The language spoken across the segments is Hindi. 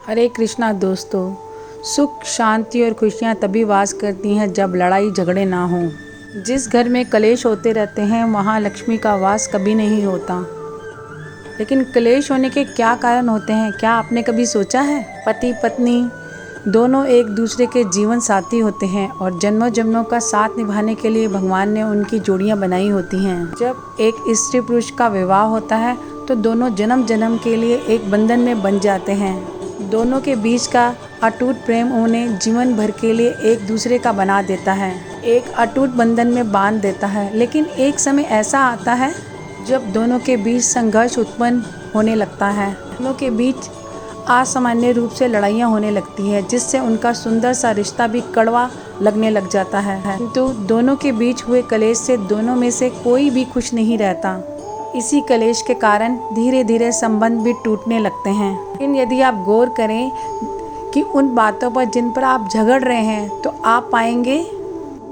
हरे कृष्णा दोस्तों। सुख, शांति और खुशियाँ तभी वास करती हैं जब लड़ाई झगड़े ना हों। जिस घर में कलेश होते रहते हैं वहाँ लक्ष्मी का वास कभी नहीं होता। लेकिन कलेश होने के क्या कारण होते हैं, क्या आपने कभी सोचा है? पति पत्नी दोनों एक दूसरे के जीवन साथी होते हैं और जन्मों जन्मों का साथ निभाने के लिए भगवान ने उनकी जोड़ियाँ बनाई होती हैं। जब एक स्त्री पुरुष का विवाह होता है तो दोनों जन्म जन्म के लिए एक बंधन में बंध जाते हैं। दोनों के बीच का अटूट प्रेम उन्हें जीवन भर के लिए एक दूसरे का बना देता है, एक अटूट बंधन में बांध देता है। लेकिन एक समय ऐसा आता है जब दोनों के बीच संघर्ष उत्पन्न होने लगता है। दोनों के बीच असामान्य रूप से लड़ाइयाँ होने लगती है, जिससे उनका सुंदर सा रिश्ता भी कड़वा लगने लग जाता है। किंतु दोनों के बीच हुए कलेश से दोनों में से कोई भी खुश नहीं रहता। इसी कलेश के कारण धीरे धीरे संबंध भी टूटने लगते हैं। लेकिन यदि आप गौर करें कि उन बातों पर जिन पर आप झगड़ रहे हैं, तो आप पाएंगे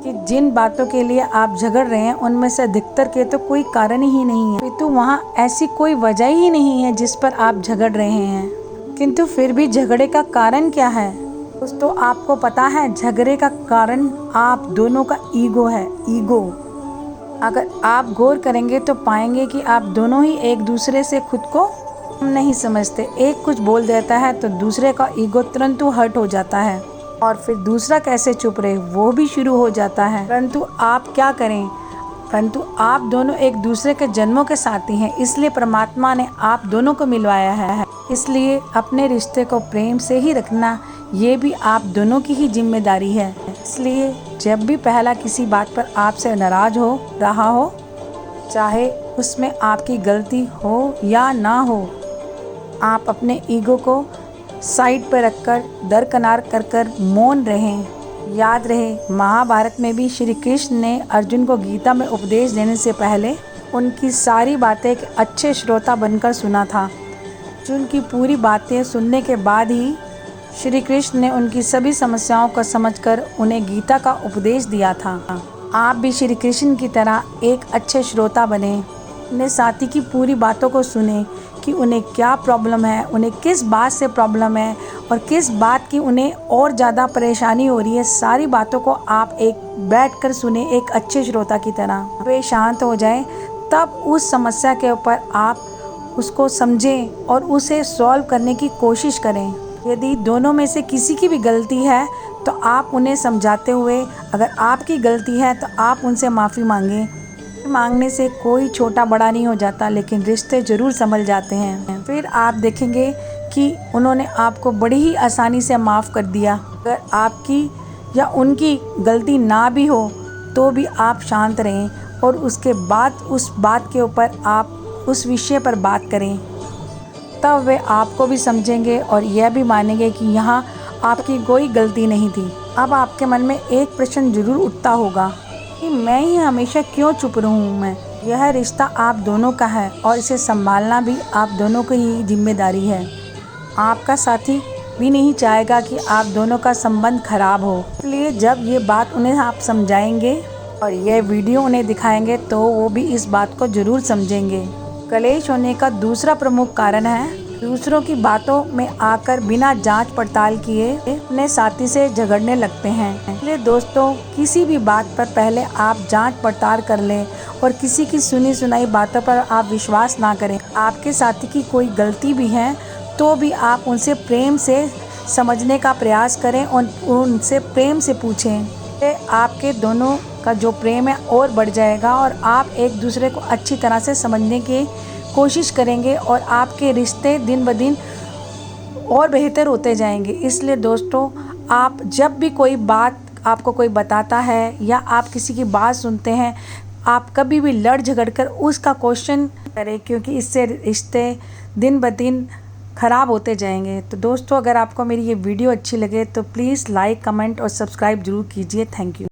कि जिन बातों के लिए आप झगड़ रहे हैं उनमें से अधिकतर के तो कोई कारण ही नहीं है, तो वहाँ ऐसी कोई वजह ही नहीं है जिस पर आप झगड़ रहे हैं। किंतु फिर भी झगड़े का कारण क्या है दोस्तों? आपको पता है झगड़े का कारण आप दोनों का ईगो है। ईगो, अगर आप गौर करेंगे तो पाएंगे कि आप दोनों ही एक दूसरे से खुद को नहीं समझते। एक कुछ बोल देता है तो दूसरे का ईगो तुरंत हर्ट हो जाता है और फिर दूसरा कैसे चुप रहे वो भी शुरू हो जाता है। परंतु आप क्या करें, परंतु आप दोनों एक दूसरे के जन्मों के साथी हैं, इसलिए परमात्मा ने आप दोनों को मिलवाया है। इसलिए अपने रिश्ते को प्रेम से ही रखना, ये भी आप दोनों की ही जिम्मेदारी है। इसलिए जब भी पहला किसी बात पर आपसे नाराज हो रहा हो, चाहे उसमें आपकी गलती हो या ना हो, आप अपने ईगो को साइड पर रखकर दरकिनार कर मौन रहें। याद रहे, महाभारत में भी श्री कृष्ण ने अर्जुन को गीता में उपदेश देने से पहले उनकी सारी बातें एक अच्छे श्रोता बनकर सुना था। अर्जुन की पूरी बातें सुनने के बाद ही श्री कृष्ण ने उनकी सभी समस्याओं को समझकर उन्हें गीता का उपदेश दिया था। आप भी श्री कृष्ण की तरह एक अच्छे श्रोता बने, अपने साथी की पूरी बातों को सुने कि उन्हें क्या प्रॉब्लम है, उन्हें किस बात से प्रॉब्लम है और किस बात की उन्हें और ज़्यादा परेशानी हो रही है। सारी बातों को आप एक बैठकर सुने एक अच्छे श्रोता की तरह। वे शांत हो जाएं, तब उस समस्या के ऊपर आप उसको समझें और उसे सॉल्व करने की कोशिश करें। यदि दोनों में से किसी की भी गलती है तो आप उन्हें समझाते हुए, अगर आपकी गलती है तो आप उनसे माफ़ी मांगें। मांगने से कोई छोटा बड़ा नहीं हो जाता, लेकिन रिश्ते ज़रूर संभल जाते हैं। फिर आप देखेंगे कि उन्होंने आपको बड़ी ही आसानी से माफ़ कर दिया। अगर आपकी या उनकी गलती ना भी हो तो भी आप शांत रहें और उसके बाद उस बात के ऊपर आप उस विषय पर बात करें। तब वे आपको भी समझेंगे और यह भी मानेंगे कि यहाँ आपकी कोई गलती नहीं थी। अब आपके मन में एक प्रश्न जरूर उठता होगा कि मैं ही हमेशा क्यों चुप रहूँ मैं? यह रिश्ता आप दोनों का है और इसे संभालना भी आप दोनों की ही जिम्मेदारी है। आपका साथी भी नहीं चाहेगा कि आप दोनों का संबंध खराब हो। इसलिए जब ये बात उन्हें आप समझाएंगे और यह वीडियो उन्हें दिखाएंगे तो वो भी इस बात को ज़रूर समझेंगे। कलेश होने का दूसरा प्रमुख कारण है दूसरों की बातों में आकर बिना जांच पड़ताल किए अपने साथी से झगड़ने लगते हैं। इसलिए दोस्तों, किसी भी बात पर पहले आप जांच पड़ताल कर लें और किसी की सुनी सुनाई बातों पर आप विश्वास ना करें। आपके साथी की कोई गलती भी है तो भी आप उनसे प्रेम से समझने का प्रयास करें और उनसे प्रेम से पूछें। आपके दोनों का जो प्रेम है और बढ़ जाएगा और आप एक दूसरे को अच्छी तरह से समझने की कोशिश करेंगे और आपके रिश्ते दिन ब दिन और बेहतर होते जाएंगे। इसलिए दोस्तों, आप जब भी कोई बात आपको कोई बताता है या आप किसी की बात सुनते हैं, आप कभी भी लड़ झगड़ कर उसका क्वेश्चन करें, क्योंकि इससे रिश्ते दिन ब दिन ख़राब होते जाएंगे। तो दोस्तों, अगर आपको मेरी ये वीडियो अच्छी लगे तो प्लीज़ लाइक, कमेंट और सब्सक्राइब ज़रूर कीजिए। Thank you.